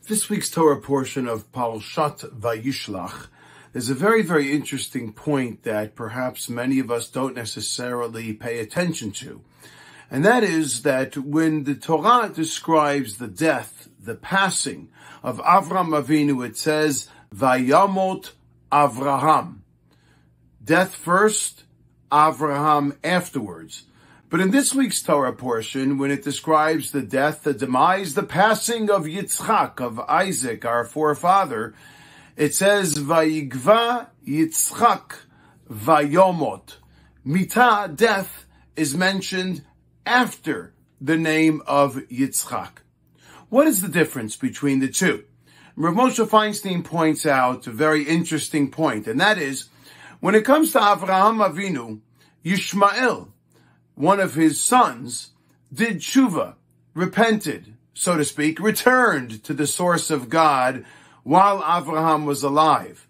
This week's Torah portion of Parshat Vayishlach, there's a very, very interesting point that perhaps many of us don't necessarily pay attention to. And that is that when the Torah describes the death, the passing of Avram Avinu, it says, Vayamot Avraham. Death first, Avraham afterwards. But in this week's Torah portion, when it describes the death, the demise, the passing of Yitzchak, of Isaac, our forefather, it says, Vayigva Yitzchak Vayomot. Mita, death, is mentioned after the name of Yitzchak. What is the difference between the two? Rav Moshe Feinstein points out a very interesting point, and that is, when it comes to Avraham Avinu, Yishmael, one of his sons, did tshuva, repented, so to speak, returned to the source of God while Avraham was alive.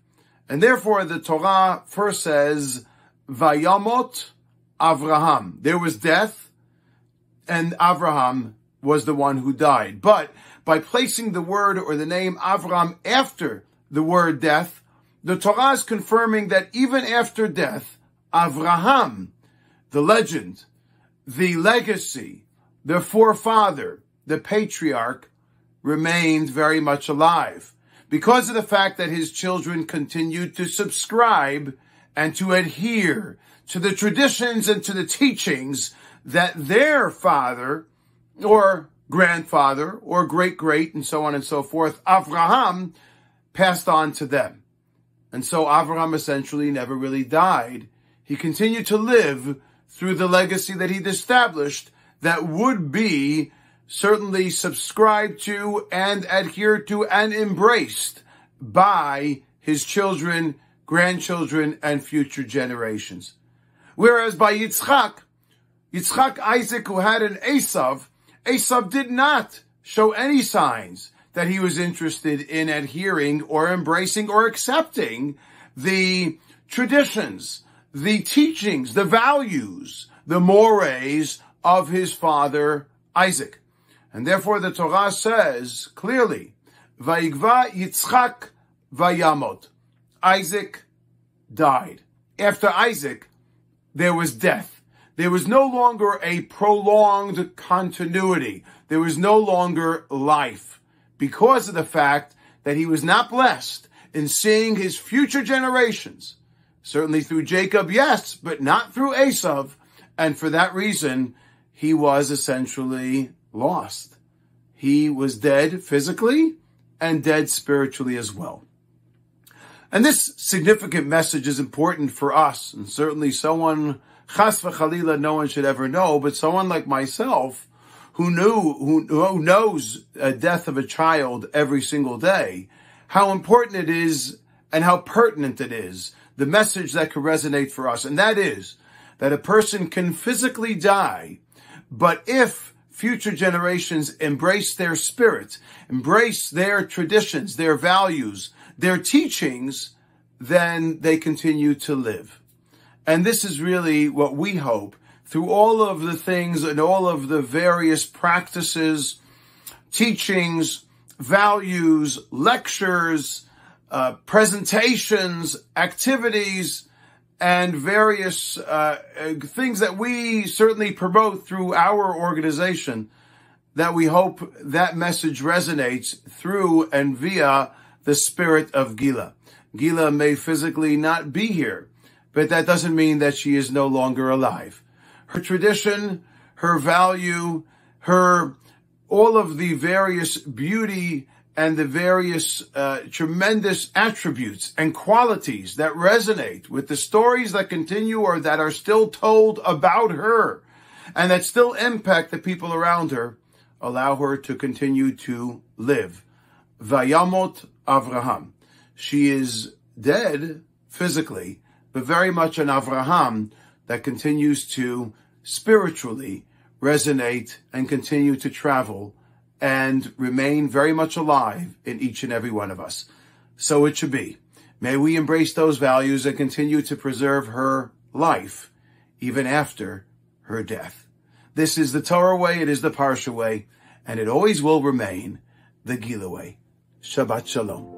And therefore the Torah first says, Vayamot Avraham. There was death, and Avraham was the one who died. But by placing the word or the name Avraham after the word death, the Torah is confirming that even after death, Avraham, the legend, the legacy, the forefather, the patriarch, remained very much alive because of the fact that his children continued to subscribe and to adhere to the traditions and to the teachings that their father or grandfather or great-great and so on and so forth, Avraham, passed on to them. And so Avraham essentially never really died. He continued to live through the legacy that he'd established that would be certainly subscribed to and adhered to and embraced by his children, grandchildren, and future generations. Whereas by Yitzchak, Isaac, who had an Esav did not show any signs that he was interested in adhering or embracing or accepting the traditions, the teachings, the values, the mores of his father Isaac. And therefore the Torah says clearly, Vayigva Yitzchak Vayamot. Isaac died. After Isaac, there was death. There was no longer a prolonged continuity. There was no longer life because of the fact that he was not blessed in seeing his future generations. Certainly through Jacob, yes, but not through Esav. And for that reason, he was essentially lost. He was dead physically and dead spiritually as well. And this significant message is important for us, and certainly someone, chas v'chalila, no one should ever know, but someone like myself who knows a death of a child every single day, how important it is and how pertinent it is, the message that could resonate for us. And that is that a person can physically die, but if future generations embrace their spirit, embrace their traditions, their values, their teachings, then they continue to live. And this is really what we hope through all of the things and all of the various practices, teachings, values, lectures, presentations, activities, and various things that we certainly promote through our organization, that we hope that message resonates through and via the spirit of Gila. Gila may physically not be here, but that doesn't mean that she is no longer alive. Her tradition, her value, all of the various beauty and the various tremendous attributes and qualities that resonate with the stories that continue or that are still told about her and that still impact the people around her, allow her to continue to live. Vayamot Avraham. She is dead physically, but very much an Avraham that continues to spiritually resonate and continue to travel and remain very much alive in each and every one of us. So it should be. May we embrace those values and continue to preserve her life even after her death. This is the Torah way, it is the Parsha way, and it always will remain the Gila way. Shabbat Shalom.